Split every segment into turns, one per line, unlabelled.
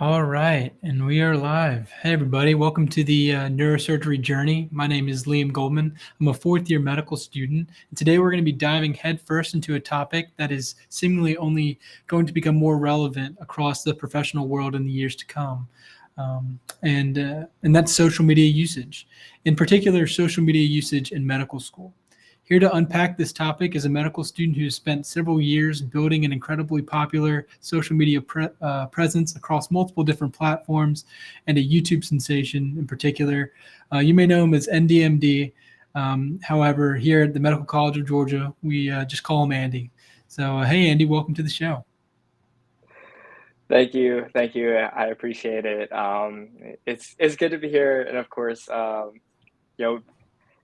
All right, and we are live. Hey, everybody, welcome to the Neurosurgery Journey. My name is Liam Goldman. I'm a fourth year medical student. And today we're going to be diving headfirst into a topic that is seemingly only going to become more relevant across the professional world in the years to come. And that's social media usage, in particular, social media usage in medical school. Here to unpack this topic is a medical student who has spent several years building an incredibly popular social media presence across multiple different platforms and a YouTube sensation in particular. You may know him as NDMD. However, here at the Medical College of Georgia, we just call him Andy. So, hey, Andy, welcome to the show.
Thank you. Thank you. I appreciate it. It's good to be here. And of course, you know,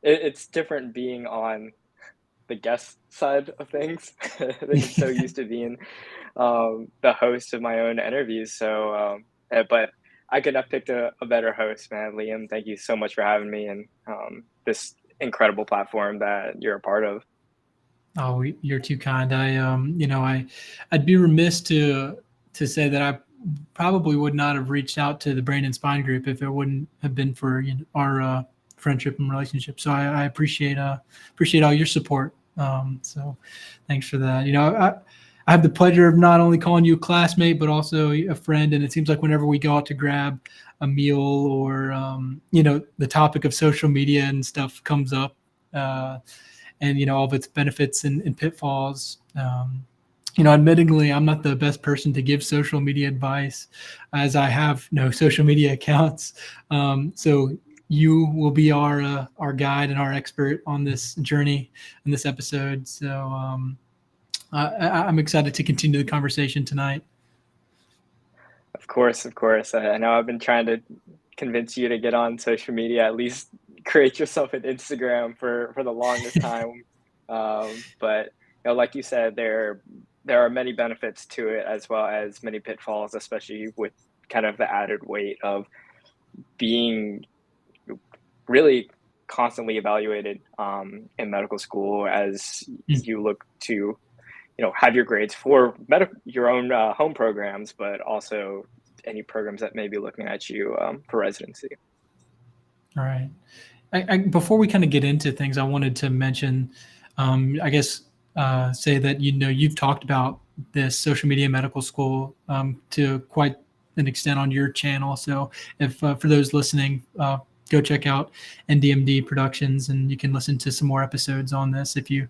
it's different being on the guest side of things. I'm so used to being the host of my own interviews. But I could have picked a better host, man. Liam, thank you so much for having me and this incredible platform that you're a part of.
Oh, you're too kind. I'd be remiss to say that I probably would not have reached out to the Brain and Spine group if it wouldn't have been for our friendship and relationship. So I appreciate all your support. So thanks for that. I have the pleasure of not only calling you a classmate but also a friend. And it seems like whenever we go out to grab a meal or the topic of social media and stuff comes up. And all of its benefits and pitfalls. Admittingly, I'm not the best person to give social media advice, as I have no social media accounts. So you will be our guide and our expert on this journey in this episode. So I'm excited to continue the conversation tonight.
Of course, of course. I know I've been trying to convince you to get on social media, at least create yourself an Instagram for the longest time. But like you said, there are many benefits to it as well as many pitfalls, especially with kind of the added weight of being really constantly evaluated in medical school as you look to have your grades for your own home programs, but also any programs that may be looking at you for residency.
All right. Before we kind of get into things, I wanted to mention, say that you've talked about this social media medical school to quite an extent on your channel. So if for those listening, go check out NDMD Productions, and you can listen to some more episodes on this if you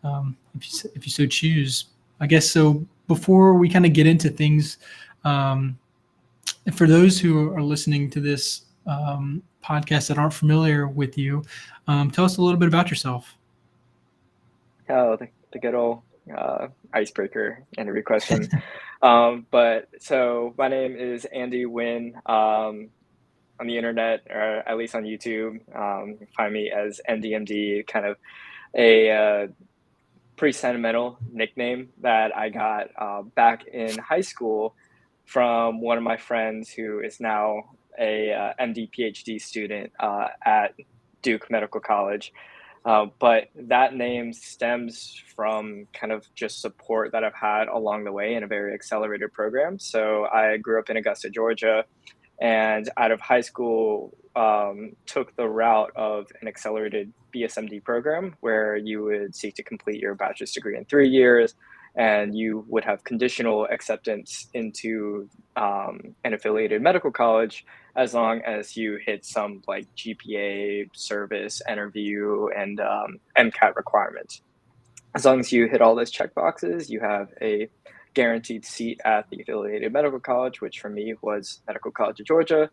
so choose. I guess so. Before we kind of get into things, for those who are listening to this podcast that aren't familiar with you, tell us a little bit about yourself.
Oh, the good old icebreaker interview question. But so my name is Andy Wynn. On the internet, or at least on YouTube, you can find me as NDMD, kind of a pretty sentimental nickname that I got back in high school from one of my friends who is now a MD PhD student at Duke Medical College. But that name stems from kind of just support that I've had along the way in a very accelerated program. So I grew up in Augusta, Georgia, and out of high school, took the route of an accelerated BSMD program where you would seek to complete your bachelor's degree in 3 years, and you would have conditional acceptance into an affiliated medical college as long as you hit some like GPA, service, interview, and MCAT requirements. As long as you hit all those check boxes, you have a guaranteed seat at the affiliated medical college, which for me was Medical College of Georgia.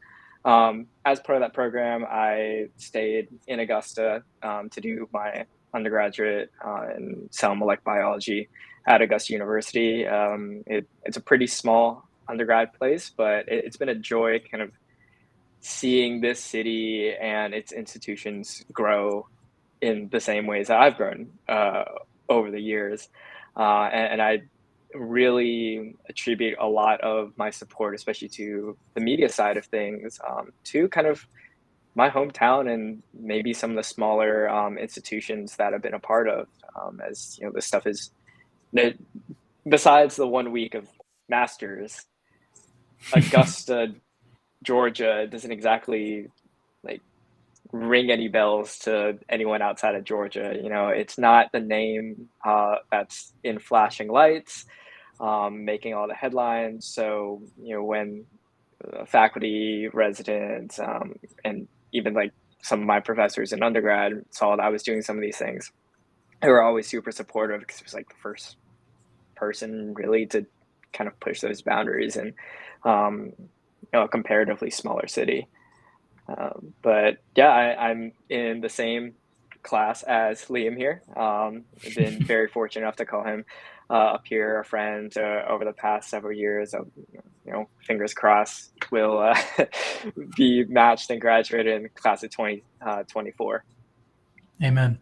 As part of that program, I stayed in Augusta to do my undergraduate in cell molecular biology at Augusta University. It's a pretty small undergrad place, but it's been a joy kind of seeing this city and its institutions grow in the same ways that I've grown over the years. And I really attribute a lot of my support, especially to the media side of things, to kind of my hometown and maybe some of the smaller institutions that I've been a part of. As this stuff is, besides the 1 week of masters, Augusta, Georgia doesn't exactly like ring any bells to anyone outside of Georgia. You know, it's not the name that's in flashing lights, making all the headlines. So, you know, when faculty, residents, and even like some of my professors in undergrad saw that I was doing some of these things, they were always super supportive because it was like the first person really to kind of push those boundaries in you know, a comparatively smaller city. But yeah, I'm in the same class as Liam here. I've been very fortunate enough to call him up here a friend over the past several years. You know, fingers crossed, we'll be matched and graduated in the class of 2024.
Amen.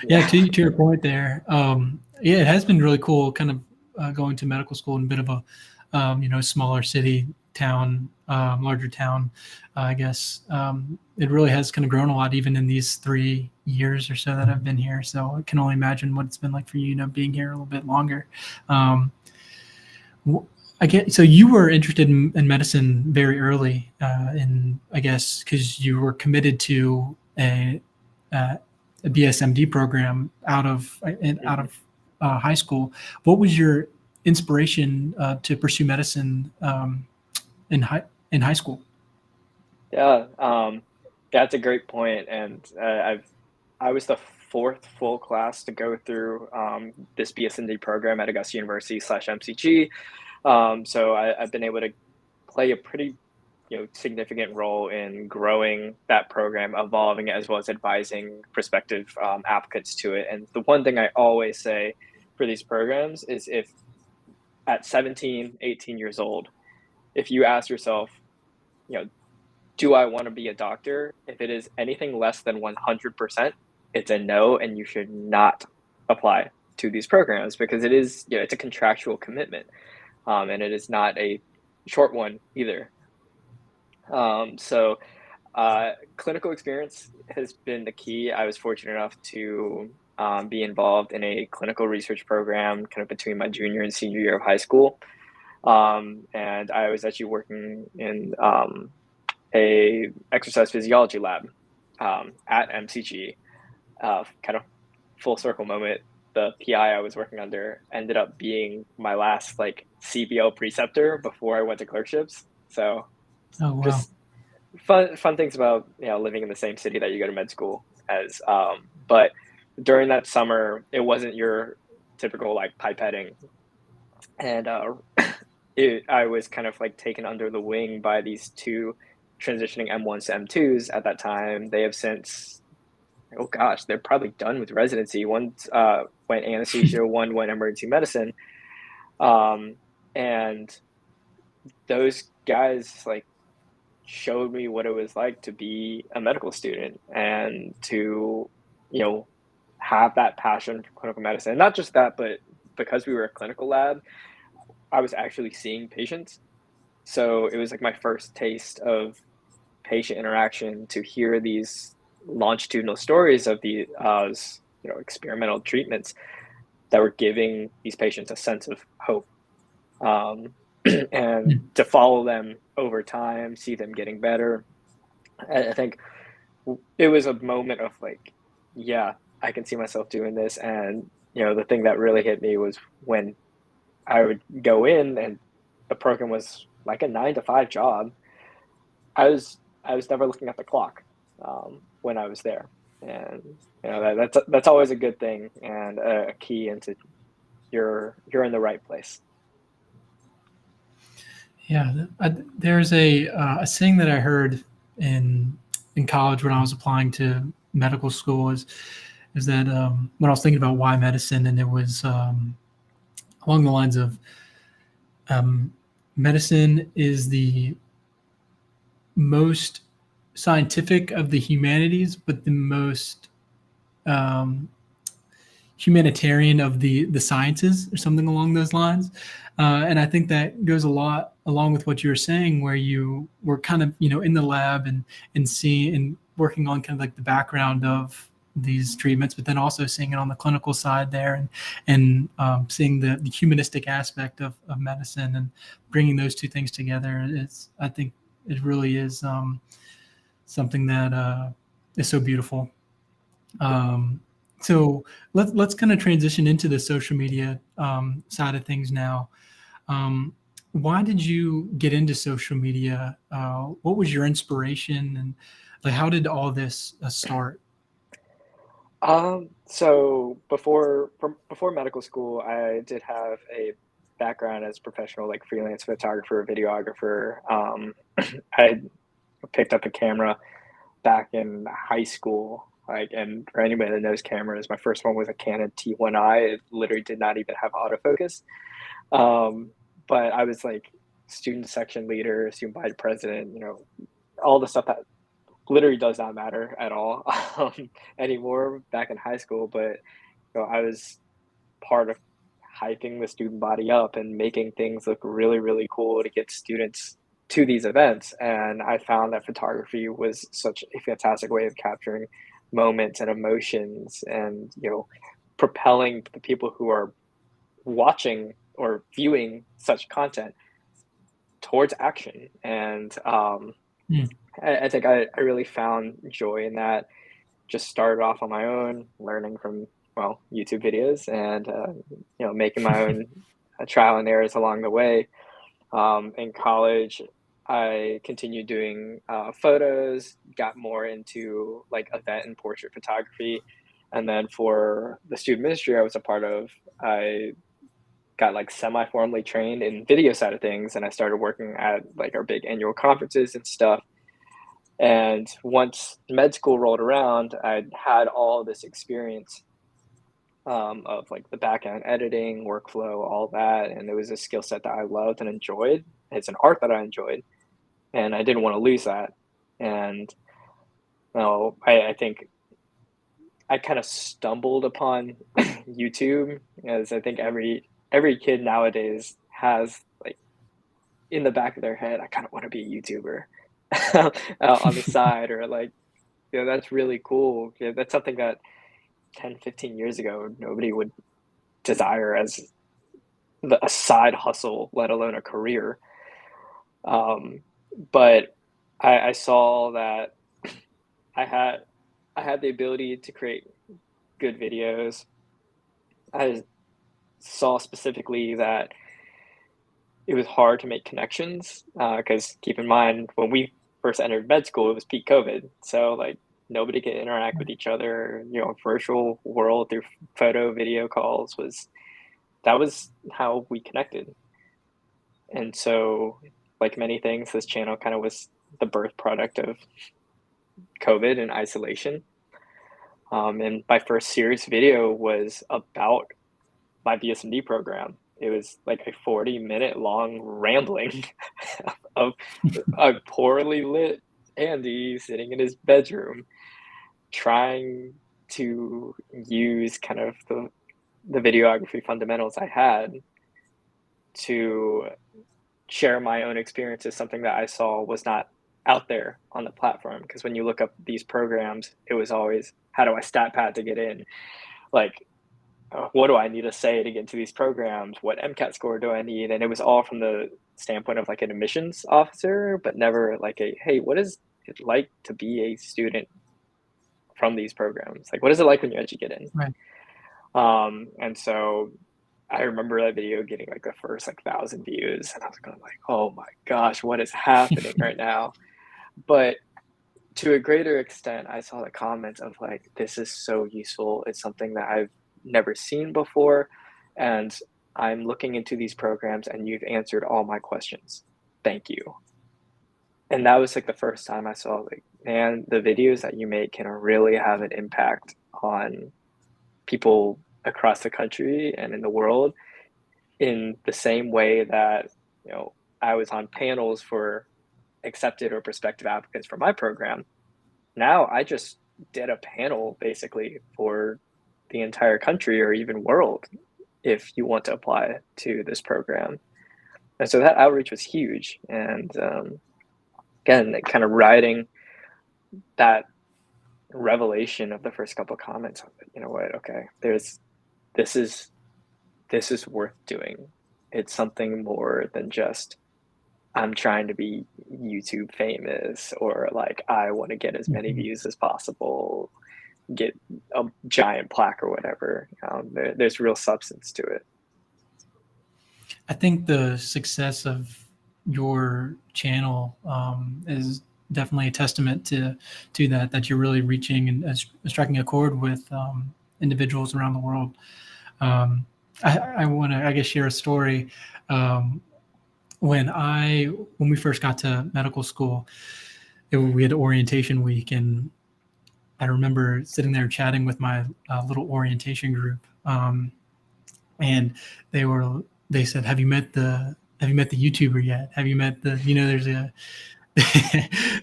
Yeah, to your point there. Yeah, it has been really cool kind of going to medical school in a bit of a, you know, smaller city, town, larger town, I guess. It really has kind of grown a lot even in these 3 years or so that I've been here. So I can only imagine what it's been like for you, you know, being here a little bit longer. I get, so you were interested in medicine very early, in, I guess, because you were committed to a BSMD program out of high school. What was your inspiration to pursue medicine in high school?
Yeah, that's a great point, and I was the fourth full class to go through this BSND program at Augusta University / MCG. So I've been able to play a pretty, you know, significant role in growing that program, evolving it, as well as advising prospective applicants to it. And the one thing I always say for these programs is, if at 17, 18 years old, if you ask yourself, you know, do I want to be a doctor? If it is anything less than 100%, it's a no, and you should not apply to these programs, because it is, you know, it's a contractual commitment, and it is not a short one either. So clinical experience has been the key. I was fortunate enough to be involved in a clinical research program kind of between my junior and senior year of high school. And I was actually working in a exercise physiology lab at MCG. Kind of full circle moment. The PI I was working under ended up being my last like CBO preceptor before I went to clerkships. So
Oh, wow.
just fun things about, you know, living in the same city that you go to med school as. But during that summer, it wasn't your typical like pipetting, and I was kind of like taken under the wing by these two transitioning M1s to M2s at that time. They have since, oh gosh, they're probably done with residency. One went anesthesia, one went emergency medicine. And those guys like showed me what it was like to be a medical student and to, you know, have that passion for clinical medicine. And not just that, but because we were a clinical lab, I was actually seeing patients. So it was like my first taste of patient interaction, to hear these longitudinal stories of the you know, experimental treatments that were giving these patients a sense of hope, and to follow them over time, see them getting better. I think it was a moment of like, yeah, I can see myself doing this. And you know, the thing that really hit me was when I would go in and the program was like a 9 to 5 job. I was never looking at the clock when I was there, and you know, that's always a good thing and a key into you're in the right place.
Yeah, there's a saying that I heard in college when I was applying to medical school is that when I was thinking about why medicine, and it was along the lines of medicine is the most scientific of the humanities, but the most humanitarian of the sciences, or something along those lines. And I think that goes a lot along with what you were saying, where you were kind of, you know, in the lab and seeing and working on kind of like the background of these treatments, but then also seeing it on the clinical side there, and seeing the humanistic aspect of medicine, and bringing those two things together. I think it really is something that is so beautiful. So let's kind of transition into the social media side of things now. Why did you get into social media? What was your inspiration, and like how did all this start?
So before medical school, I did have a background as professional, like freelance photographer, videographer. I picked up a camera back in high school. Like, and for anybody that knows cameras, my first one was a Canon T1i. It literally did not even have autofocus. Um, but I was like student section leader, student body president, all the stuff that literally does not matter at all anymore back in high school. But I was part of hyping the student body up and making things look really, really cool to get students to these events. And I found that photography was such a fantastic way of capturing moments and emotions, and propelling the people who are watching or viewing such content towards action. And
Hmm.
I think I really found joy in that. Just started off on my own, learning from YouTube videos, and making my own trial and errors along the way. In college, I continued doing photos, got more into like event and portrait photography, and then for the student ministry I was a part of, I got like semi-formally trained in video side of things, and I started working at like our big annual conferences and stuff. And once med school rolled around, I'd had all this experience of like the back end editing, workflow, all that. And it was a skill set that I loved and enjoyed. It's an art that I enjoyed, and I didn't want to lose that. And I think I kind of stumbled upon YouTube, as I think every kid nowadays has like in the back of their head, I kind of want to be a YouTuber on the side, or like, that's really cool. Yeah, that's something that 10, 15 years ago, nobody would desire as a side hustle, let alone a career. But I saw that I had I had the ability to create good videos. I saw specifically that it was hard to make connections, because keep in mind, when we first entered med school, it was peak COVID, so like nobody could interact with each other. Virtual world through photo, video calls was how we connected. And so, like many things, this channel kind of was the birth product of COVID and isolation. And my first serious video was about my BSMD program. It was like a 40-minute long rambling of a poorly lit Andy sitting in his bedroom trying to use kind of the videography fundamentals I had to share my own experiences, something that I saw was not out there on the platform. Because when you look up these programs, it was always, how do I stat pad to get in? Like, what do I need to say to get into these programs? What MCAT score do I need? And it was all from the standpoint of like an admissions officer, but never like hey, what is it like to be a student from these programs? Like, what is it like when you actually get in?
Right.
And so I remember that video getting like the first like 1,000 views, and I was going like, oh my gosh, what is happening right now? But to a greater extent, I saw the comments of like, this is so useful. It's something that I've never seen before, and I'm looking into these programs, and you've answered all my questions. Thank you. And that was like the first time I saw like, man, the videos that you make can really have an impact on people across the country and in the world, in the same way that I was on panels for accepted or prospective applicants for my program. Now I just did a panel basically for the entire country or even world if you want to apply to this program. And so that outreach was huge. And again, kind of riding that revelation of the first couple of comments. You know what? Okay, this is this is worth doing. It's something more than just I'm trying to be YouTube famous, or like I want to get as many
Mhm.
views as possible, get a giant plaque or whatever. There's real substance to it.
I think the success of your channel is definitely a testament to that you're really reaching and striking a chord with individuals around the world. Um, I want to, I guess, share a story. Um, when we first got to medical school, we had orientation week, and I remember sitting there chatting with my little orientation group, and they were they said, have you met the YouTuber yet? Have you met the, there's a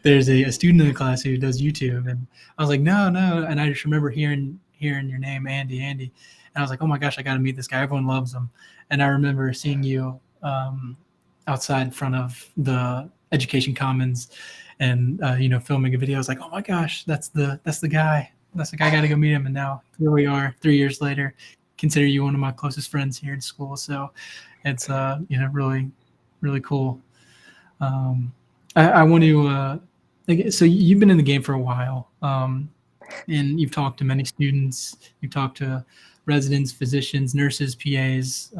there's a student in the class who does YouTube. And I was like, no, no. And I just remember hearing your name, Andy. And I was like, oh my gosh, I got to meet this guy. Everyone loves him. And I remember seeing you outside in front of the Education Commons, and filming a video. I was like, oh my gosh, that's the guy. That's the guy. I got to go meet him. And now here we are, 3 years later. Consider you one of my closest friends here in school. So it's really, really cool. I want to so you've been in the game for a while, and you've talked to many students, you've talked to residents, physicians, nurses, PAs,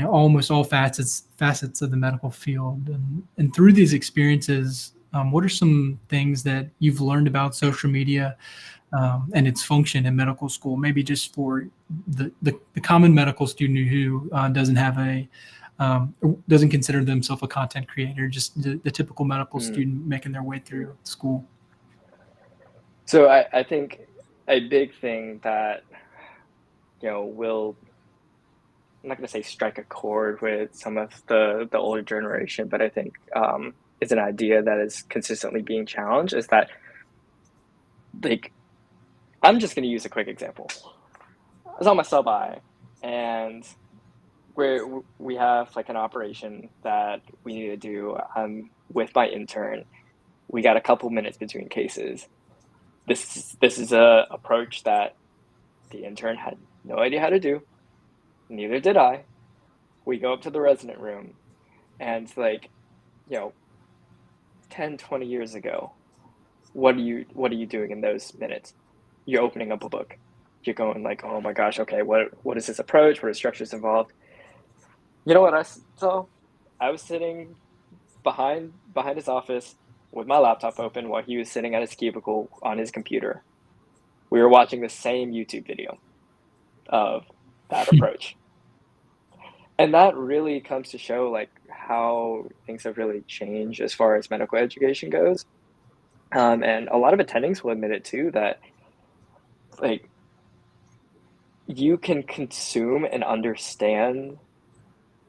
almost all facets of the medical field. And through these experiences, what are some things that you've learned about social media and its function in medical school? Maybe just for the common medical student who doesn't consider themselves a content creator, just the typical medical
Mm.
student making their way through school.
So I think a big thing that will, I'm not going to say strike a chord with some of the older generation, but I think is an idea that is consistently being challenged, is that, like, I'm just going to use a quick example. I was on my sub-I, and we have like an operation that we need to do with my intern. We got a couple minutes between cases. This is a approach that the intern had no idea how to do. Neither did I. We go up to the resident room, and like, 10, 20 years ago, what are you doing in those minutes? You're opening up a book. You're going like, oh my gosh, okay, what is this approach? What are structures involved? You know what I saw? I was sitting behind his office with my laptop open while he was sitting at his cubicle on his computer. We were watching the same YouTube video of that approach. And that really comes to show like how things have really changed as far as medical education goes. And a lot of attendings will admit it too, that like you can consume and understand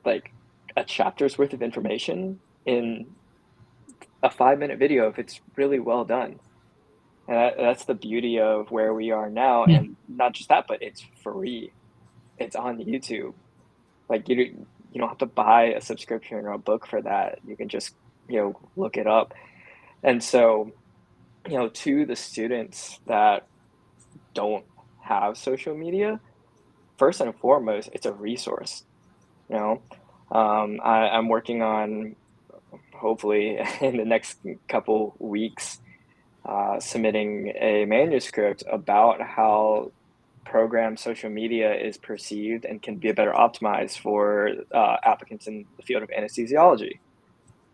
like a chapter's worth of information in a 5-minute video if it's really well done. And that's the beauty of where we are now. And not just that, but it's free. It's on YouTube. Like you don't have to buy a subscription or a book for that. You can just, look it up. And so, to the students that don't have social media, first and foremost, it's a resource. I'm working on, hopefully in the next couple weeks, submitting a manuscript about how program social media is perceived and can be better optimized for applicants in the field of anesthesiology.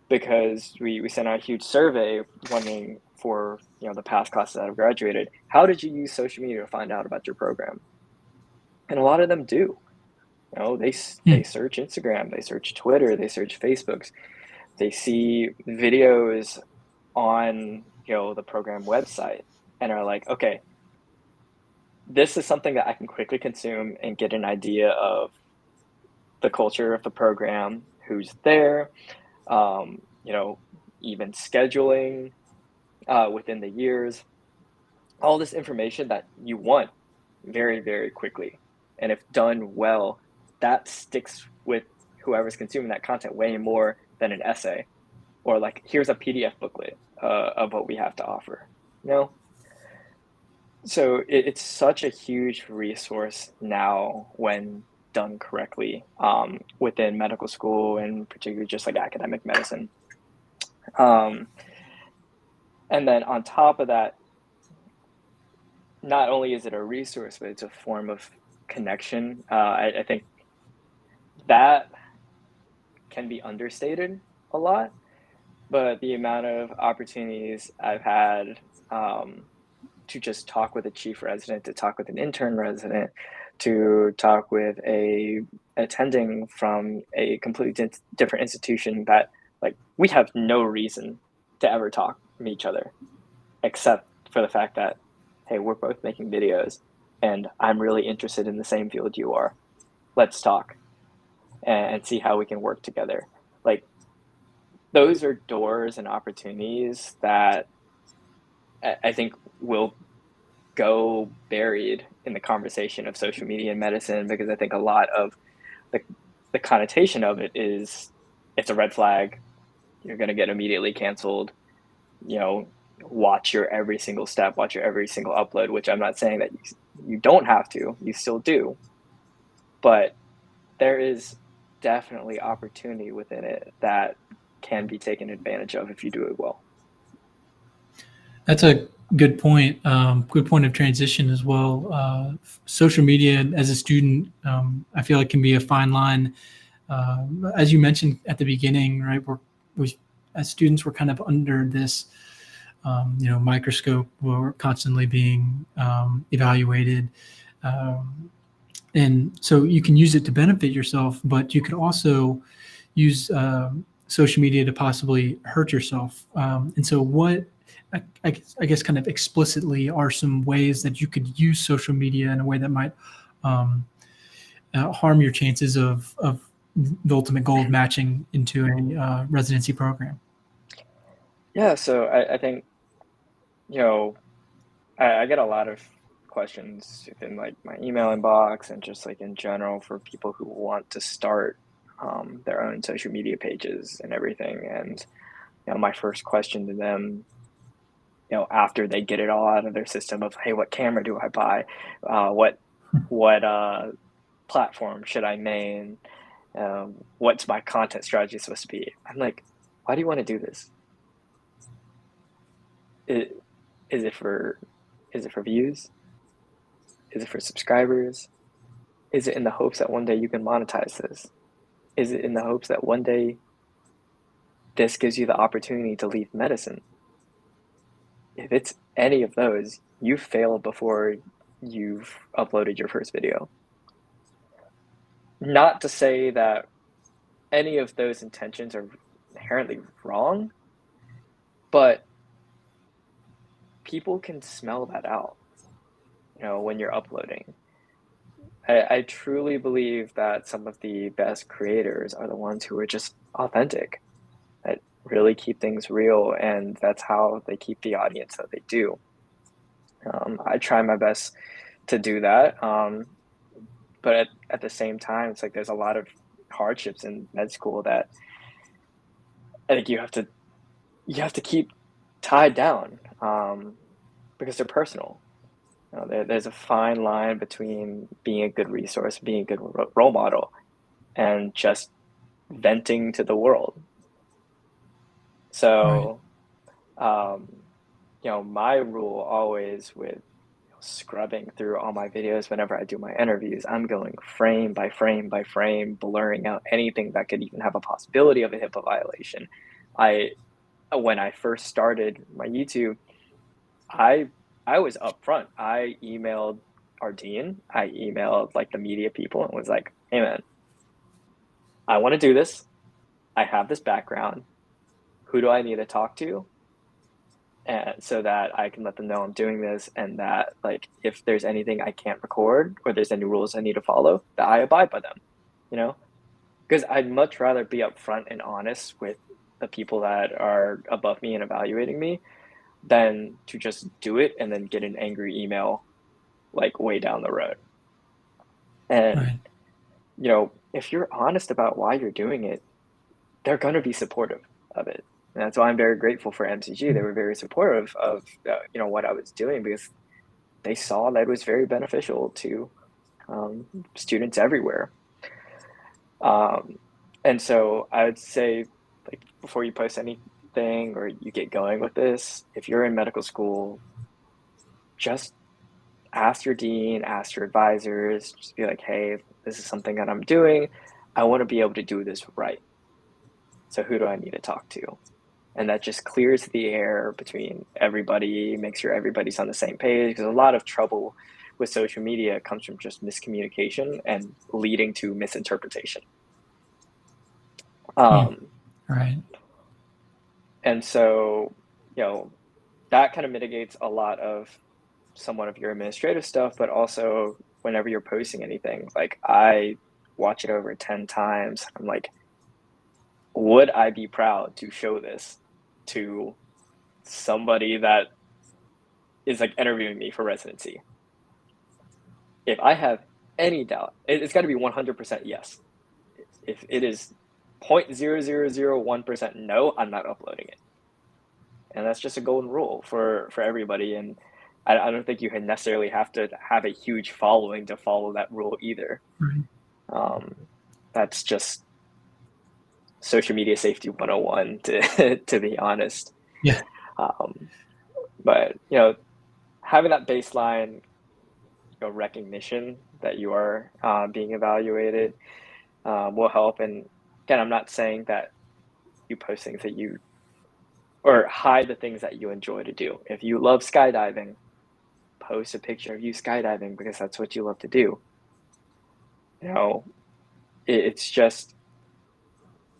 Because we sent out a huge survey wondering for the past classes that have graduated, how did you use social media to find out about your program? And a lot of them do. They search Instagram, they search Twitter, they search Facebook, they see videos on the program website and are like, okay, this is something that I can quickly consume and get an idea of the culture of the program, who's there, even scheduling within the years, all this information that you want very, very quickly. And if done well, that sticks with whoever's consuming that content way more than an essay or like, here's a PDF booklet of what we have to offer. So it's such a huge resource now when done correctly, within medical school and particularly just like academic medicine. Um, and then on top of that, not only is it a resource, but it's a form of connection. I think that can be understated a lot, but the amount of opportunities I've had, um, to just talk with a chief resident, to talk with an intern resident, to talk with a attending from a completely different institution that like we have no reason to ever talk to each other except for the fact that hey, we're both making videos and I'm really interested in the same field you are. Let's talk and see how we can work together. Like those are doors and opportunities that I think will go buried in the conversation of social media and medicine because I think a lot of the, the connotation of it is it's a red flag. You're going to get immediately canceled. You know, watch your every single step, watch your every single upload, which I'm not saying that you don't have to, you still do, but there is definitely opportunity within it that can be taken advantage of if you do it well.
That's a good point. Good point of transition as well. Social media as a student, I feel like can be a fine line. As you mentioned at the beginning, right? We as students, we're kind of under this, microscope. Where we're constantly being evaluated, and so you can use it to benefit yourself, but you could also use social media to possibly hurt yourself. And so, what I guess kind of explicitly are some ways that you could use social media in a way that might um, harm your chances of the ultimate goal of matching into a residency program?
Yeah, so I think, you know, I get a lot of questions within like my email inbox and just like in general for people who want to start their own social media pages and everything. And my first question to them, after they get it all out of their system of, hey, what camera do I buy? What platform should I main? What's my content strategy supposed to be? I'm like, why do you want to do this? It, is it for is it for views? Is it for subscribers? Is it in the hopes that one day you can monetize this? Is it in the hopes that one day this gives you the opportunity to leave medicine? If it's any of those, you failed before you've uploaded your first video. Not to say that any of those intentions are inherently wrong, but people can smell that out, when you're uploading. I truly believe that some of the best creators are the ones who are just authentic, that really keep things real, and that's how they keep the audience that they do. I try my best to do that, but at the same time, it's like there's a lot of hardships in med school that I think you have to keep tied down, because they're personal. There's a fine line between being a good resource, being a good role model, and just venting to the world.
Right.
So, um, my rule always with scrubbing through all my videos whenever I do my interviews, I'm going frame by frame by frame, blurring out anything that could even have a possibility of a HIPAA violation. I When I first started my YouTube, I I was upfront. I emailed our dean, I emailed like the media people and was like, "Hey man, I want to do this. I have this background. Who do I need to talk to?" And so that I can let them know I'm doing this and that like if there's anything I can't record or there's any rules I need to follow, that I abide by them, you know? Because I'd much rather be upfront and honest with the people that are above me and evaluating me than to just do it and then get an angry email like way down the road. And
Right.
if you're honest about why you're doing it, they're going to be supportive of it. And that's why I'm very grateful for MCG. They were very supportive of what I was doing because they saw that it was very beneficial to students everywhere. And so I would say, like, before you post anything or you get going with this, if you're in medical school, just ask your dean, ask your advisors, just be like, hey, this is something that I'm doing. I want to be able to do this right. So who do I need to talk to? And that just clears the air between everybody, makes sure everybody's on the same page. Because a lot of trouble with social media comes from just miscommunication and leading to misinterpretation.
Right.
And so, that kind of mitigates a lot of somewhat of your administrative stuff, but also whenever you're posting anything, like I watch it over 10 times. I'm like, would I be proud to show this to somebody that is like interviewing me for residency? If I have any doubt, it's got to be 100% yes. If it is 0.0001% no, I'm not uploading it. And that's just a golden rule for everybody. And I don't think you necessarily have to have a huge following to follow that rule either.
Right.
That's just social media safety 101 to be honest.
Yeah.
But having that baseline recognition that you are being evaluated will help. And again, I'm not saying that you post things that you or hide the things that you enjoy to do. If you love skydiving, post a picture of you skydiving because that's what you love to do. It's just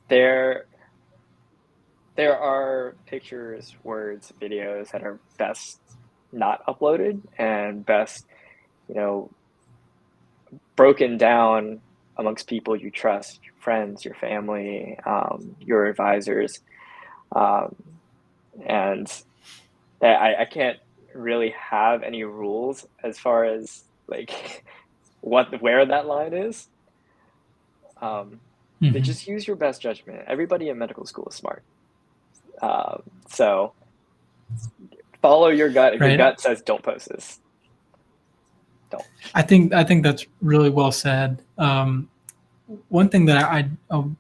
there are pictures, words, videos that are best not uploaded and best, broken down amongst people you trust, your friends, your family, your advisors. And I can't really have any rules as far as like where that line is. But just use your best judgment. Everybody in medical school is smart. So follow your gut. If your gut says don't post this, don't.
I think that's really well said. One thing that I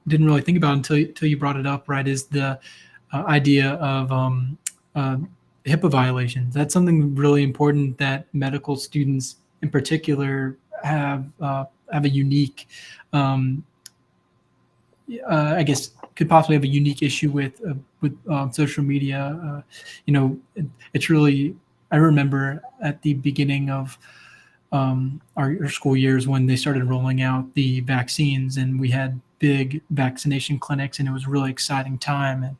didn't really think about until you brought it up, right, is the idea of HIPAA violations. That's something really important that medical students in particular have a unique, I guess, could possibly have a unique issue with social media. It's really, I remember at the beginning of our school years when they started rolling out the vaccines, and we had big vaccination clinics, and it was a really exciting time.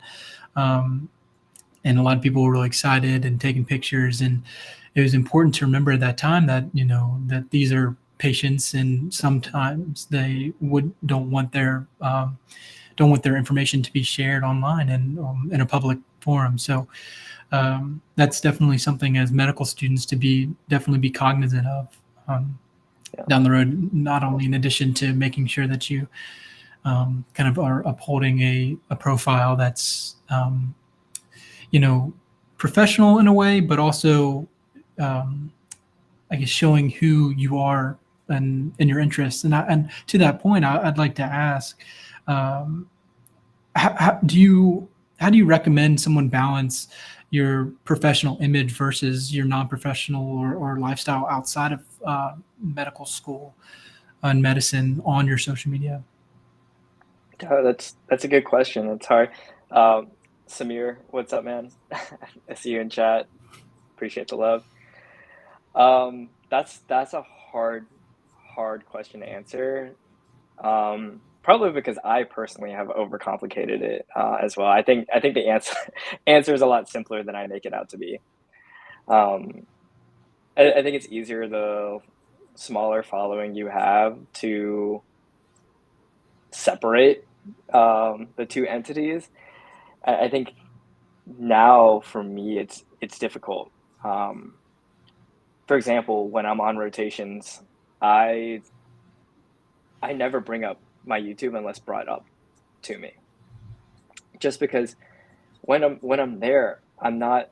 And a lot of people were really excited and taking pictures. And it was important to remember at that time that, that these are patients, and sometimes they don't want their information to be shared online and in a public forum. So that's definitely something as medical students to definitely be cognizant of down the road, not only in addition to making sure that you kind of are upholding a profile that's professional in a way, but also I guess showing who you are and your interests. And to that point, I'd like to ask, how do you recommend someone balance your professional image versus your non-professional or lifestyle outside of medical school and medicine on your social media?
Oh, that's a good question. It's hard. Samir, what's up, man? I see you in chat. Appreciate the love. That's a hard question to answer. Probably because I personally have overcomplicated it as well. I think the answer is a lot simpler than I make it out to be. I think it's easier the smaller following you have to separate the two entities. I think now for me it's difficult. For example, when I'm on rotations, I never bring up my YouTube unless brought up to me. Just because when I'm there, I'm not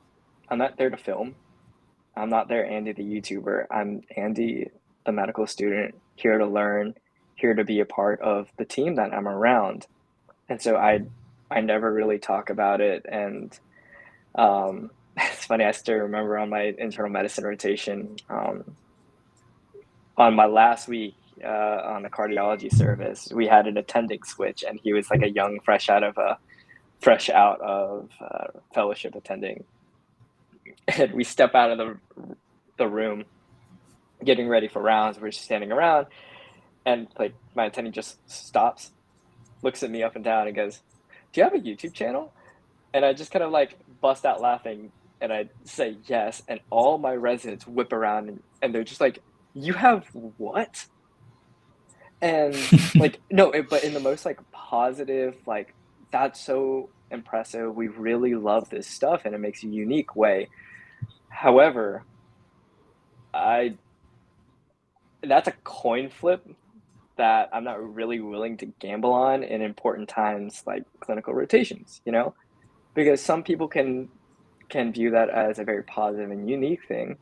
there to film. I'm not there Andy the YouTuber. I'm Andy the medical student, here to learn, here to be a part of the team that I'm around. And so I never really talk about it. And it's funny, I still remember on my internal medicine rotation, on my last week on the cardiology service, we had an attending switch, and he was like a young, fresh out of fellowship attending. And we step out of the room, getting ready for rounds. We're just standing around, and like my attending just stops, looks at me up and down, and goes, "Do you have a YouTube channel?" And I just kind of like bust out laughing, and I say yes, and all my residents whip around, and they're just like, "You have what?" And like, no, but in the most like positive, like, that's so impressive. We really love this stuff, and it makes a unique way. However, I that's a coin flip that I'm not really willing to gamble on in important times like clinical rotations, you know? Because some people can view that as a very positive and unique thing,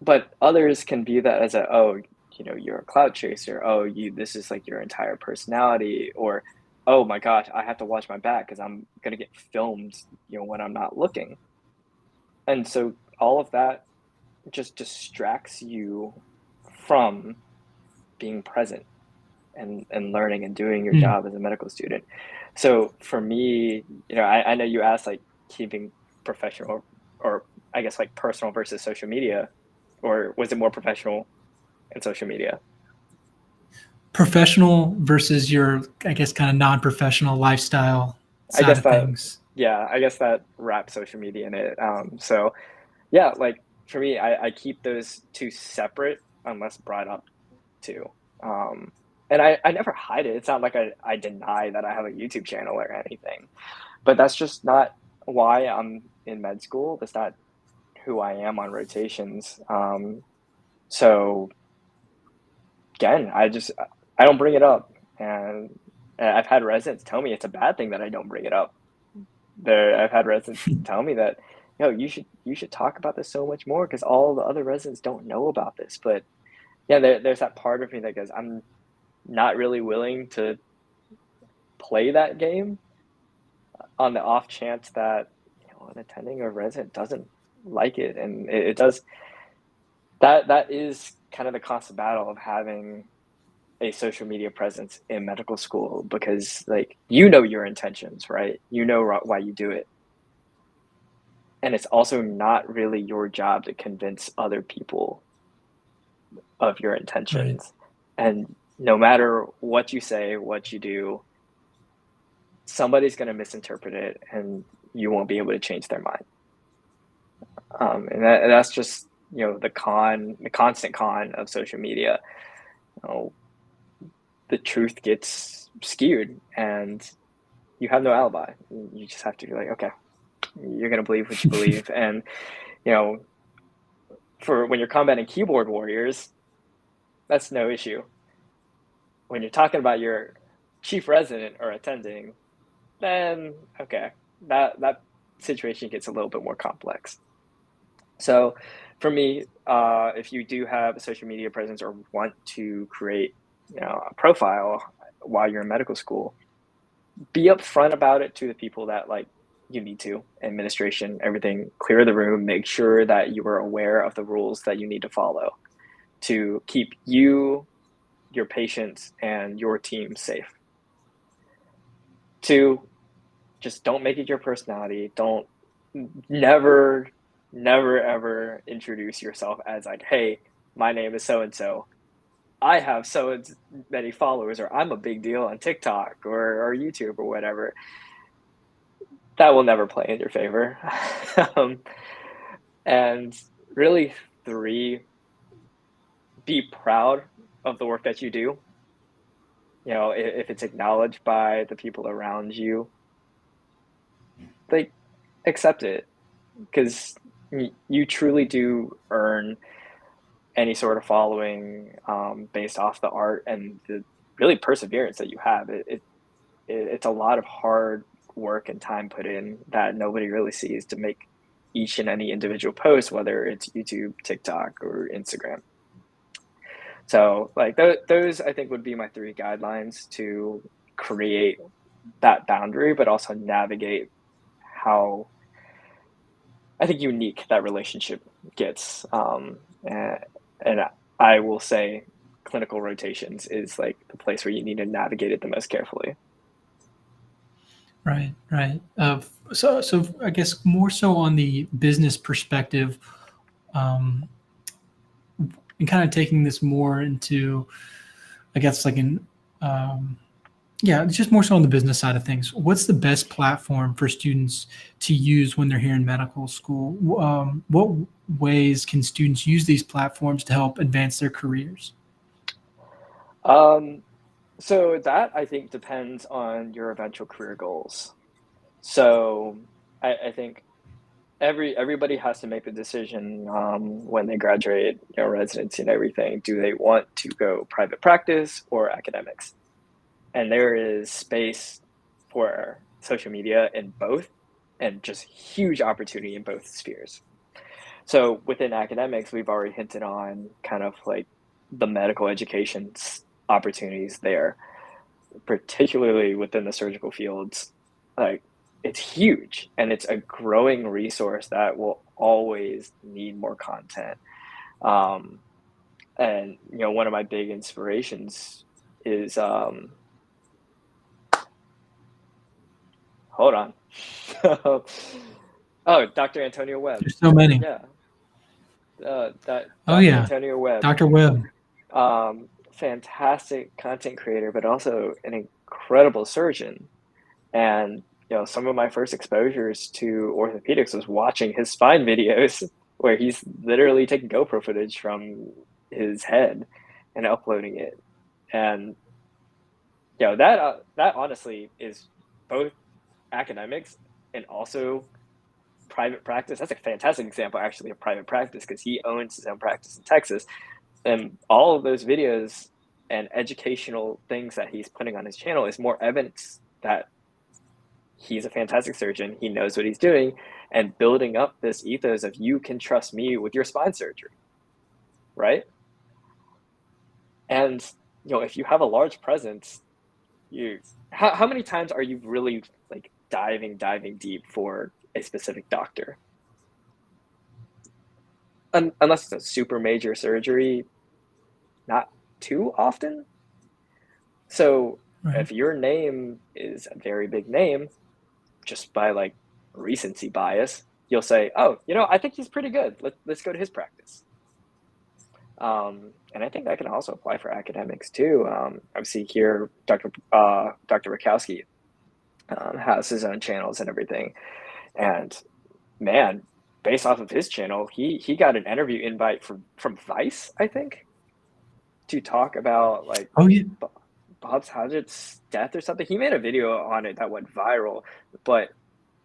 but others can view that as a, oh, you know, you're a cloud chaser. Oh, you this is like your entire personality, or oh my gosh, I have to watch my back because I'm gonna get filmed, you know, when I'm not looking. And so all of that just distracts you from being present and learning and doing your
Mm.
job as a medical student. So for me, you know, I know you asked like keeping professional, or I guess like personal versus social media, or was it more professional and social media?
Professional versus your, I guess, kind of non-professional lifestyle
I
side
guess
of
that,
things.
yeah, I guess that wraps social media in it. So yeah, like for me, I keep those two separate unless brought up too. Um, and I never hide it. It's not like I deny that I have a YouTube channel or anything, but that's just not why I'm in med school. That's not who I am on rotations. So again, I don't bring it up, and I've had residents tell me it's a bad thing that I don't bring it up. I've had residents tell me that, "Yo, you should talk about this so much more because all the other residents don't know about this." But yeah, there's that part of me that goes, I'm not really willing to play that game on the off chance that, you know, an attending or resident doesn't like it, and it does. That is kind of the constant battle of having a social media presence in medical school, because like, you know, your intentions, right? You know why you do it, and it's also not really your job to convince other people of your
Right.
intentions. And no matter what you say, what you do, somebody's going to misinterpret it, and you won't be able to change their mind. That's just, you know, the constant con of social media. You know, the truth gets skewed, and you have no alibi. You just have to be like, okay, you're going to believe what you believe. And, you know, for when you're combating keyboard warriors, that's no issue. When you're talking about your chief resident or attending, then okay, that situation gets a little bit more complex. So for me, if you do have a social media presence or want to create, you know, a profile while you're in medical school, be upfront about it to the people that like you need to, administration, everything, clear the room, make sure that you are aware of the rules that you need to follow to keep you, your patients, and your team safe. Two, just don't make it your personality. Don't never, never ever introduce yourself as like, hey, my name is so and so. I have so many followers, or I'm a big deal on TikTok or YouTube or whatever. That will never play in your favor. um, and really, three, be proud of the work that you do. You know, if it's acknowledged by the people around you, like, accept it, because you truly do earn any sort of following, based off the art and the really perseverance that you have. It's a lot of hard work and time put in that nobody really sees to make each and any individual post, whether it's YouTube, TikTok, or Instagram. So like those I think would be my 3 guidelines to create that boundary, but also navigate how I think unique that relationship gets. And I will say clinical rotations is like the place where you need to navigate it the most carefully.
Right, right. So I guess more so on the business perspective, um, and kind of taking this more into, I guess, like yeah, it's just more so on the business side of things. What's the best platform for students to use when they're here in medical school? What ways can students use these platforms to help advance their careers?
Um, so that I think depends on your eventual career goals. So I think everybody has to make the decision when they graduate, residency and everything. Do they want to go private practice or academics? And there is space for social media in both, and just huge opportunity in both spheres. So within academics, we've already hinted on kind of like the medical education opportunities there, particularly within the surgical fields. Like it's huge and it's a growing resource that will always need more content. Um, and one of my big inspirations is hold on. Oh, Dr. Antonio Webb.
There's so many.
Yeah, that
Oh
Dr.
yeah,
Antonio Webb.
Dr. Webb.
Fantastic content creator, but also an incredible surgeon. And some of my first exposures to orthopedics was watching his spine videos, where he's literally taking GoPro footage from his head and uploading it. And that honestly is both academics and also private practice. That's a fantastic example, actually, of private practice, because he owns his own practice in Texas. And all of those videos and educational things that he's putting on his channel is more evidence that he's a fantastic surgeon. He knows what he's doing, and building up this ethos of you can trust me with your spine surgery, right? And if you have a large presence, how many times are you really like diving deep for a specific doctor? Unless it's a super major surgery, not too often. So
Right.
if your name is a very big name, just by like recency bias, you'll say, oh, I think he's pretty good. Let's go to his practice. And I think that can also apply for academics too. Obviously here, Dr. Rakowski has his own channels and everything. And man, based off of his channel, he got an interview invite from Vice, I think, to talk about like
Oh yeah.
Bob Saget's death or something. He made a video on it that went viral, but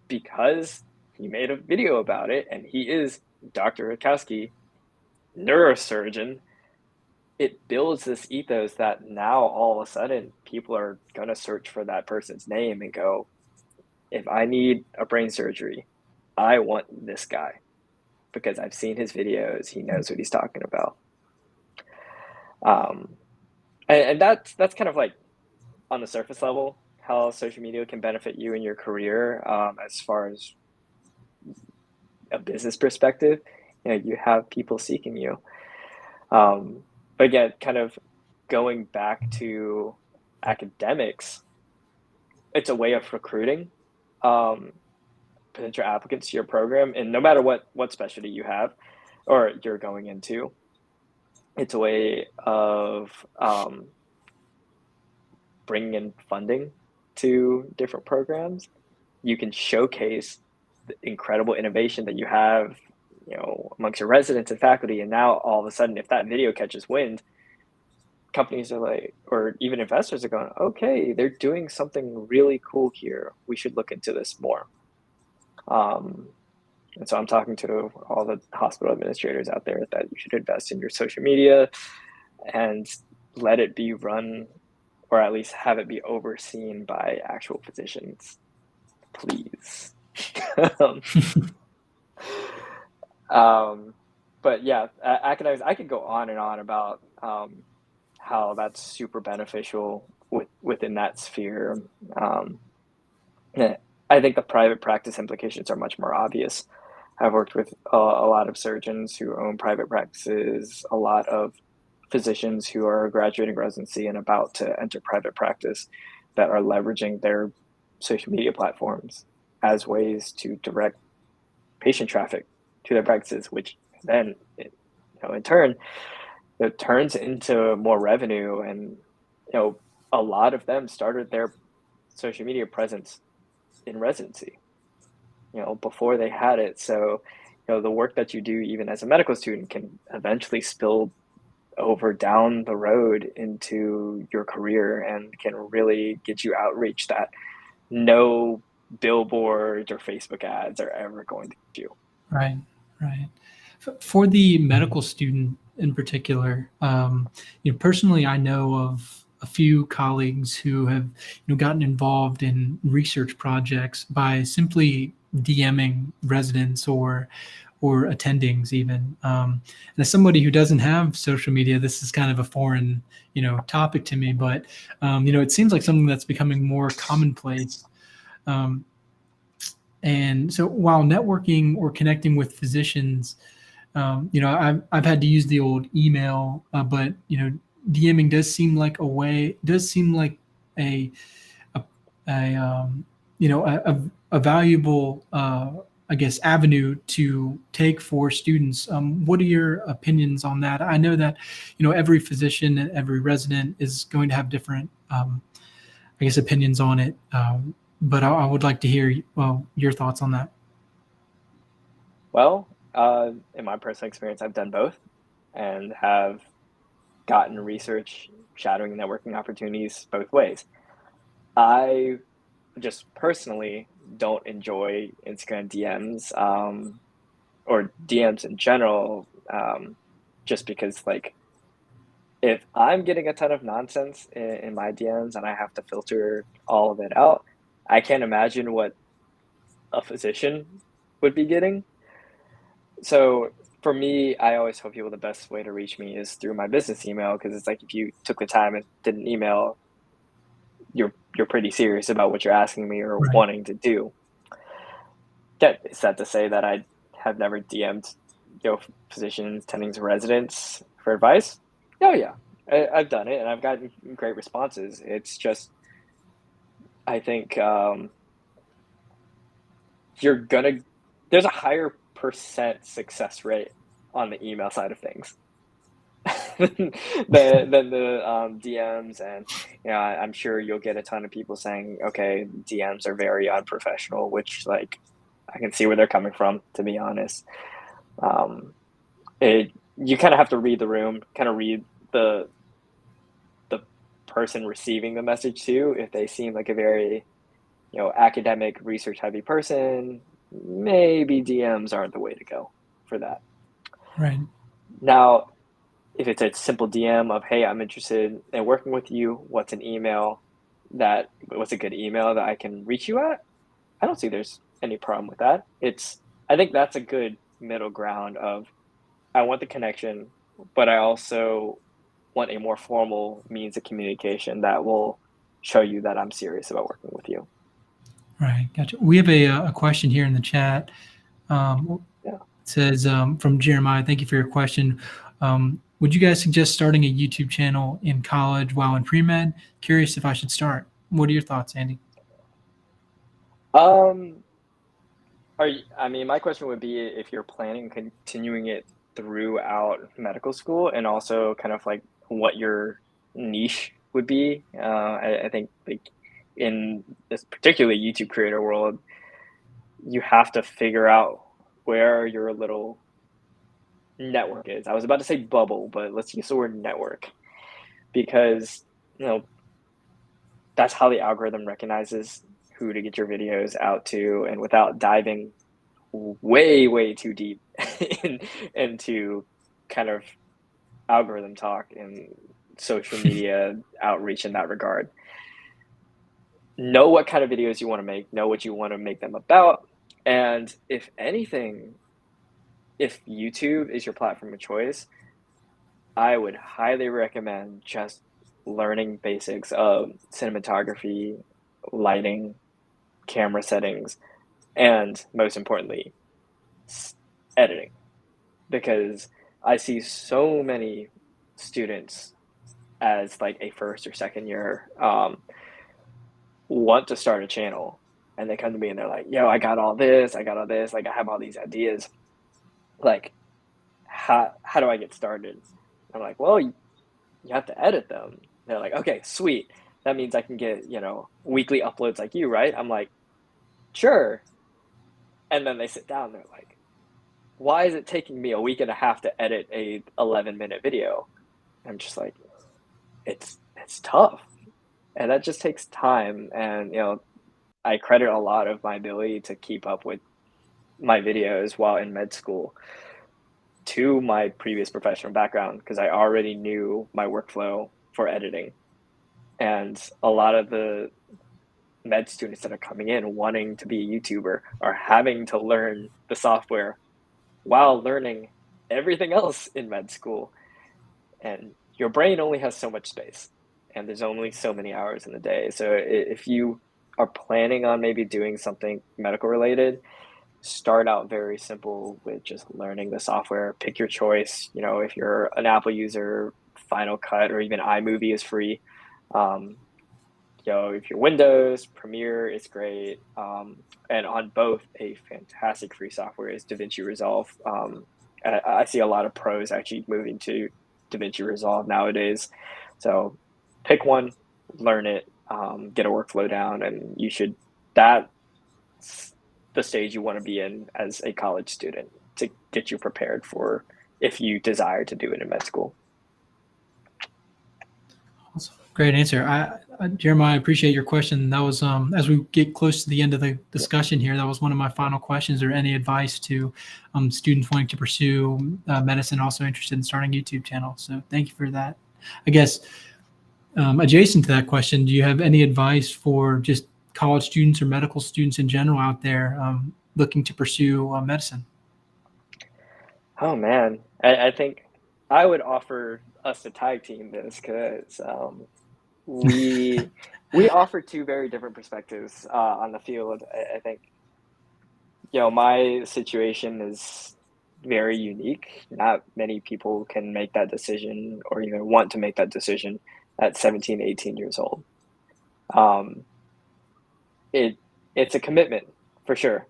because he made a video about it and he is Dr. Rakowski, neurosurgeon, it builds this ethos that now all of a sudden people are going to search for that person's name and go, if I need a brain surgery, I want this guy because I've seen his videos. He knows what he's talking about. And that's kind of like on the surface level how social media can benefit you in your career. As far as a business perspective, you have people seeking you. But again, kind of going back to academics, it's a way of recruiting potential applicants to your program. And no matter what specialty you have or you're going into, it's a way of bringing in funding to different programs. You can showcase the incredible innovation that you have, amongst your residents and faculty. And now all of a sudden, if that video catches wind, companies are like, or even investors are going, okay, they're doing something really cool here. We should look into this more. And so I'm talking to all the hospital administrators out there that you should invest in your social media and let it be run, or at least have it be overseen by actual physicians, please. But yeah, academics, I could go on and on about how that's super beneficial within that sphere. Um, eh, I think the private practice implications are much more obvious. I've worked with a lot of surgeons who own private practices, a lot of physicians who are graduating residency and about to enter private practice that are leveraging their social media platforms as ways to direct patient traffic to their practices, which then, in turn, it turns into more revenue. And a lot of them started their social media presence in residency, before they had it. So, the work that you do, even as a medical student, can eventually spill over down the road into your career and can really get you outreach that no billboards or Facebook ads are ever going to do.
Right, right. For the medical student in particular, personally, I know of a few colleagues who have, gotten involved in research projects by simply DMing residents or attendings even. And as somebody who doesn't have social media, this is kind of a foreign, topic to me, but it seems like something that's becoming more commonplace. Um, and so while networking or connecting with physicians, I've had to use the old email, but DMing does seem like a a, a valuable, I guess, avenue to take for students. What are your opinions on that? I know that every physician and every resident is going to have different, I guess, opinions on it. But I would like to hear your thoughts on that.
Well, in my personal experience, I've done both and have gotten research, shadowing, and networking opportunities both ways. I just personally don't enjoy Instagram DMs, or DMs in general, just because, like, if I'm getting a ton of nonsense in my DMs and I have to filter all of it out, I can't imagine what a physician would be getting. So for me, I always tell people the best way to reach me is through my business email, because it's like if you took the time and did an email, you're pretty serious about what you're asking me or
Right.
wanting to do. That is that to say that I have never DM'd, physicians tending to residents for advice. Oh yeah, I've done it and I've gotten great responses. It's just I think you're gonna there's a higher percent success rate on the email side of things than the DMs. And I'm sure you'll get a ton of people saying, okay, DMs are very unprofessional, which, like, I can see where they're coming from, to be honest. Um, you kind of have to read the room, kind of read the person receiving the message too. If they seem like a very academic, research heavy person, maybe DMs aren't the way to go for that.
Right.
Now, if it's a simple DM of, hey, I'm interested in working with you, what's a good email that I can reach you at? I don't see there's any problem with that. I think that's a good middle ground of, I want the connection, but I also want a more formal means of communication that will show you that I'm serious about working with you.
Right. Gotcha. We have a question here in the chat.
Yeah.
It says, from Jeremiah, thank you for your question. Would you guys suggest starting a YouTube channel in college while in pre-med? Curious if I should start. What are your thoughts, Andy?
Um, I mean, my question would be if you're planning on continuing it throughout medical school, and also kind of like what your niche would be. I think, like, in this particularly YouTube creator world, you have to figure out where your little network is. I was about to say bubble, but let's use the word network, because that's how the algorithm recognizes who to get your videos out to. And without diving way too deep into kind of algorithm talk and social media outreach in that regard, know what kind of videos you want to make, know what you want to make them about, and if anything, if YouTube is your platform of choice, I would highly recommend just learning basics of cinematography, lighting, camera settings, and most importantly, editing. Because I see so many students as like a first or second year want to start a channel, and they come to me and they're like, yo, I got all this, like I have all these ideas. Like, how do I get started? I'm like, well, you have to edit them. They're like, okay, sweet. That means I can get, weekly uploads like you, right? I'm like, sure. And then they sit down, they're like, why is it taking me a week and a half to edit a 11-minute video? I'm just like, it's tough. And that just takes time. And, I credit a lot of my ability to keep up with my videos while in med school to my previous professional background, because I already knew my workflow for editing. And a lot of the med students that are coming in wanting to be a YouTuber are having to learn the software while learning everything else in med school. And your brain only has so much space, and there's only so many hours in the day. So if you are planning on maybe doing something medical related, start out very simple with just learning the software. Pick your choice. If you're an Apple user, Final Cut or even iMovie is free. Um, if you're Windows, Premiere is great. And on both, a fantastic free software is DaVinci Resolve. I see a lot of pros actually moving to DaVinci Resolve nowadays. So pick one, learn it, get a workflow down, and that's the stage you want to be in as a college student to get you prepared for if you desire to do it in med school.
Awesome. Great answer. Jeremiah, I appreciate your question. That was, as we get close to the end of the discussion here, that was one of my final questions. Or any advice to students wanting to pursue medicine, also interested in starting a YouTube channel? So thank you for that. I guess adjacent to that question, do you have any advice for just college students or medical students in general out there looking to pursue medicine?
Oh man, I think I would offer us to tag team this, because we we offer two very different perspectives on the field. I think my situation is very unique. Not many people can make that decision or even want to make that decision at 17, 18 years old. Um, it it's a commitment for sure,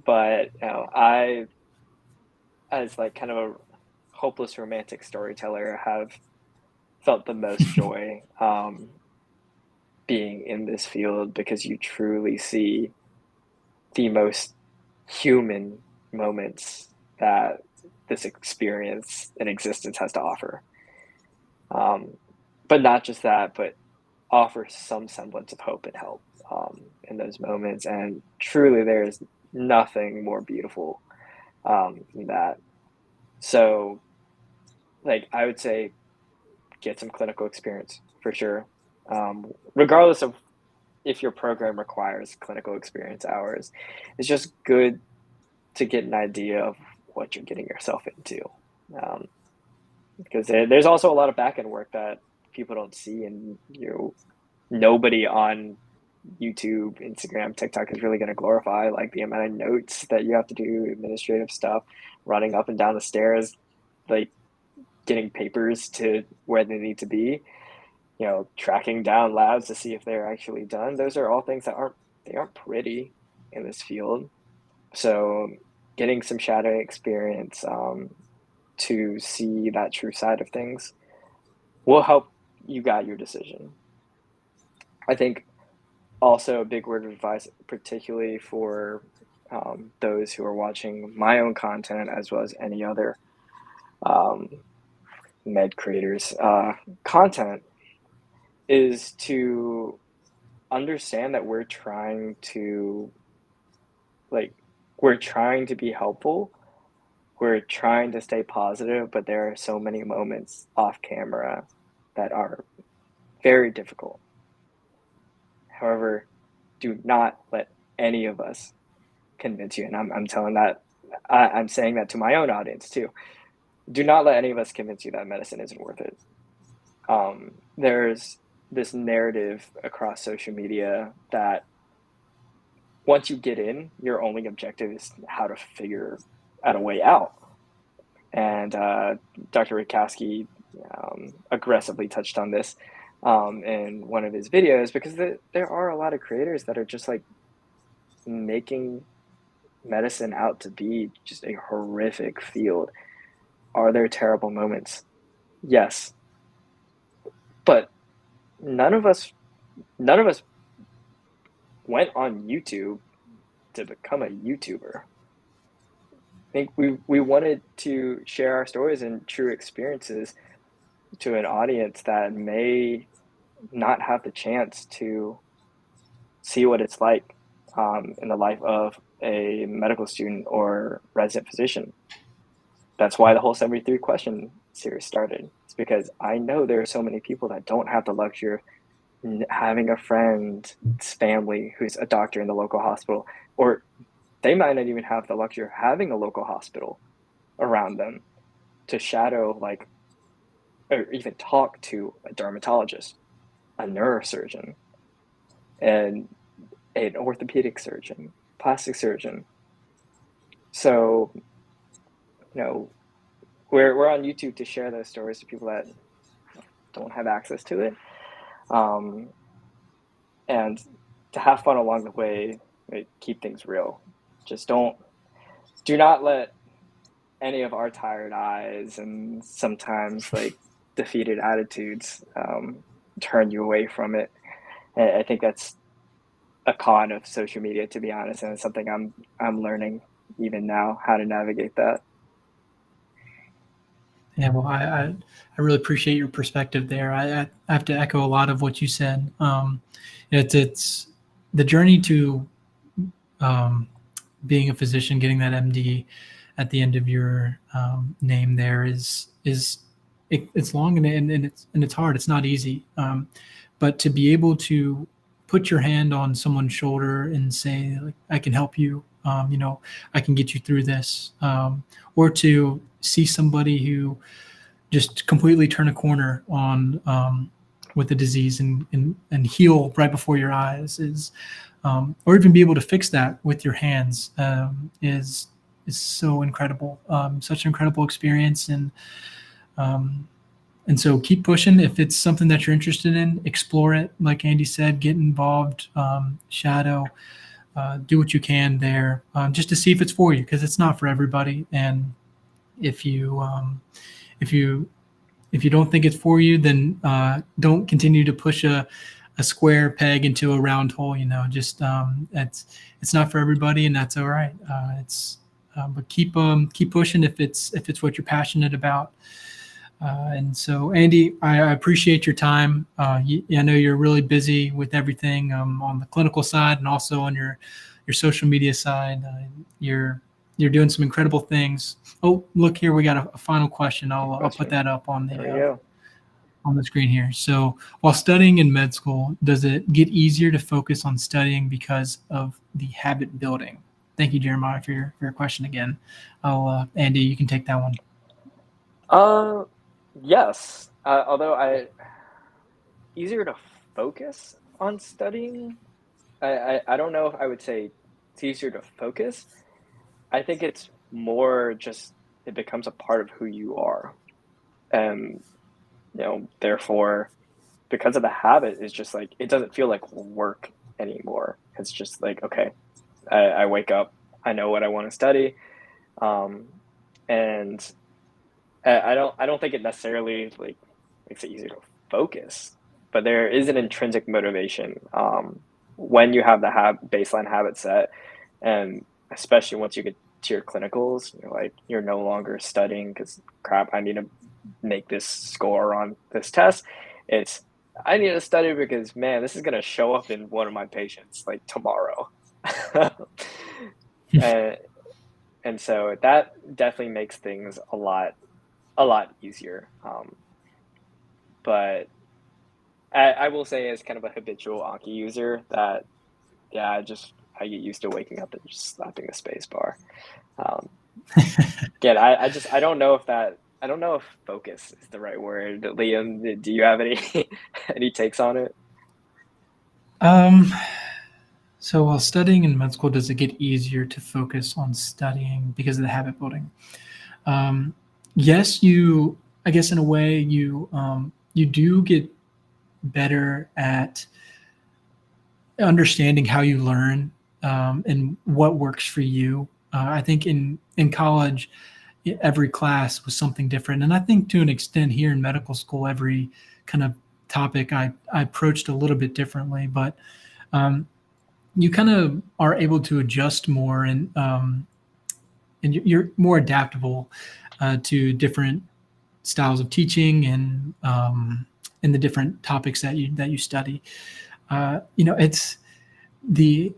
but I, as like kind of a hopeless romantic storyteller, have felt the most joy being in this field, because you truly see the most human moments that this experience and existence has to offer. Um, but not just that, but offer some semblance of hope and help in those moments. And truly, there is nothing more beautiful than that. So, like, I would say get some clinical experience for sure, regardless of if your program requires clinical experience hours. It's just good to get an idea of what you're getting yourself into. Um, because there's also a lot of back end work that people don't see, and nobody on YouTube, Instagram, TikTok is really going to glorify like the amount of notes that you have to do, administrative stuff, running up and down the stairs, like getting papers to where they need to be, tracking down labs to see if they're actually done. Those are all things that aren't pretty in this field. So getting some shadowing experience to see that true side of things will help you guide your decision. I think also a big word of advice, particularly for those who are watching my own content as well as any other um, med creators content, is to understand that we're trying to be helpful. We're trying to stay positive, but there are so many moments off camera that are very difficult. However, do not let any of us convince you, and I'm telling that I'm saying that to my own audience too. Do not let any of us convince you that medicine isn't worth it. There's this narrative across social media that once you get in, your only objective is how to figure out a way out. And Dr. Rikowski aggressively touched on this in one of his videos, because there are a lot of creators that are just like making medicine out to be just a horrific field. Are there terrible moments? Yes, but none of us went on YouTube to become a YouTuber. I think we wanted to share our stories and true experiences to an audience that may not have the chance to see what it's like in the life of a medical student or resident physician. That's why the whole 73 question series started. It's because I know there are so many people that don't have the luxury of having a friend's family who's a doctor in the local hospital, or they might not even have the luxury of having a local hospital around them to shadow, like, or even talk to a dermatologist, a neurosurgeon, and an orthopedic surgeon, plastic surgeon. So, we're on YouTube to share those stories to people that don't have access to it, and to have fun along the way, keep things real. Just do not let any of our tired eyes and sometimes like defeated attitudes turn you away from it. And I think that's a con of social media, to be honest, and it's something I'm learning even now how to navigate that.
Yeah, well, I really appreciate your perspective there. I have to echo a lot of what you said. It's the journey to being a physician, getting that MD at the end of your name there it's long and it's hard. It's not easy, but to be able to put your hand on someone's shoulder and say, like, I can help you. I can get you through this, or to see somebody who just completely turn a corner on with the disease and heal right before your eyes or even be able to fix that with your hands is so incredible. Such an incredible experience, and so keep pushing. If it's something that you're interested in, explore it. Like Andy said, get involved, shadow, do what you can there, just to see if it's for you, because it's not for everybody. And if you don't think it's for you, then don't continue to push a square peg into a round hole. Just it's not for everybody, and that's all right. But keep pushing if it's what you're passionate about. And so, Andy, I appreciate your time. I know you're really busy with everything on the clinical side and also on your social media side. You're doing some incredible things. Oh, look here, we got a final question. I'll put that up on the screen here. So, while studying in med school, does it get easier to focus on studying because of the habit building? Thank you, Jeremiah, for your question again. Andy, you can take that one.
Yes. Although easier to focus on studying. I don't know if I would say it's easier to focus. I think it's more just it becomes a part of who you are. And therefore, because of the habit, it's just like it doesn't feel like work anymore. It's just like, okay, I wake up, I know what I want to study, and I don't think it necessarily like makes it easier to focus, but there is an intrinsic motivation when you have the baseline habit set, and especially once you get to your clinicals, you're no longer studying because crap, I need to make this score on this test. It's I need to study because, man, this is gonna show up in one of my patients like tomorrow. and, and so that definitely makes things a lot easier. But I will say, as kind of a habitual Anki user, that I get used to waking up and just slapping the space bar. Again, I don't know if I don't know if focus is the right word. Liam, do you have any any takes on it?
Um, so while studying in med school, does it get easier to focus on studying because of the habit building? Um, yes, I guess in a way, you do get better at understanding how you learn and what works for you. I think in college, every class was something different, and I think to an extent here in medical school, every kind of topic I approached a little bit differently. But um, you kind of are able to adjust more, and you're more adaptable to different styles of teaching and the different topics that you study. It's the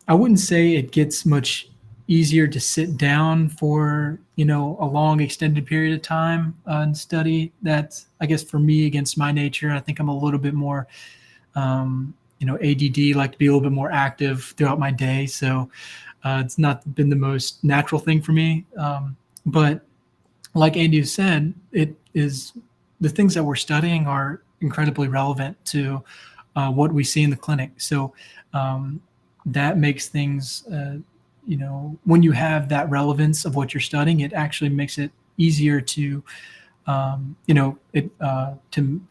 I wouldn't say it gets much easier to sit down for a long extended period of time and study. That's, I guess, for me, against my nature. I think I'm a little bit more ADD, like to be a little bit more active throughout my day. So it's not been the most natural thing for me. But like Andy said, it is the things that we're studying are incredibly relevant to what we see in the clinic. So um, that makes things, when you have that relevance of what you're studying, it actually makes it easier to, to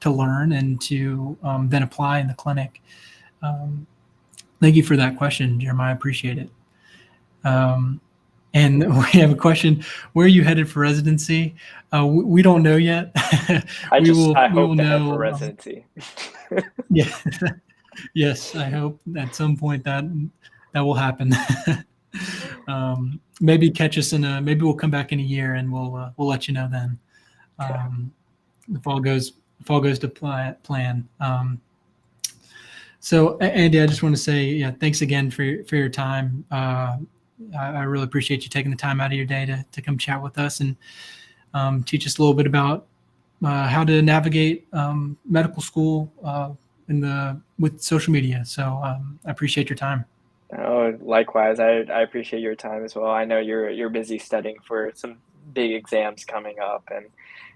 learn and to then apply in the clinic. Um, Thank you for that question, Jeremiah. I appreciate it. Um, and we have a question: where are you headed for residency? We don't know yet.
I
We will
hope to head for
know.
residency.
Yeah, yes. I hope at some point that will happen. Maybe catch us maybe we'll come back in a year and we'll let you know then. Um, if all goes to plan. So Andy, I just want to say, yeah, thanks again for your time. I really appreciate you taking the time out of your day to come chat with us and teach us a little bit about how to navigate medical school with social media. So I appreciate your time.
Oh, likewise. I appreciate your time as well. I know you're busy studying for some big exams coming up, and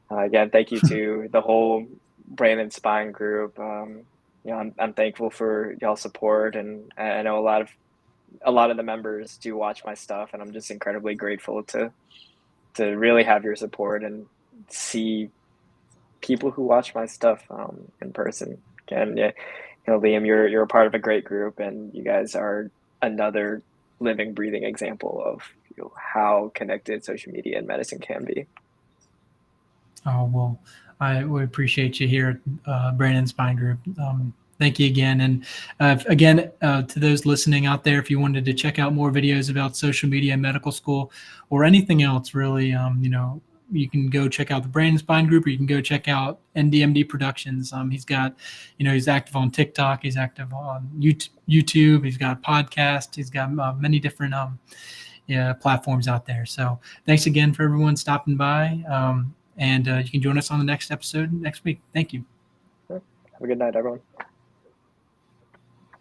again, thank you to the whole Brain and Spine group. I'm thankful for y'all support, and I know a lot of the members do watch my stuff, and I'm just incredibly grateful to really have your support and see people who watch my stuff in person. Again, yeah, Liam, you're a part of a great group, and you guys are another living, breathing example of how connected social media and medicine can be.
Oh, well, I would appreciate you here at Brandon Spine Group. Thank you again. And again, to those listening out there, if you wanted to check out more videos about social media and medical school or anything else, really, you can go check out the Brandon Spine Group, or you can go check out NDMD Productions. He's got, he's active on TikTok. He's active on YouTube. He's got a podcast. He's got many different platforms out there. So thanks again for everyone stopping by. And you can join us on the next episode next week. Thank you.
Have a good night, everyone.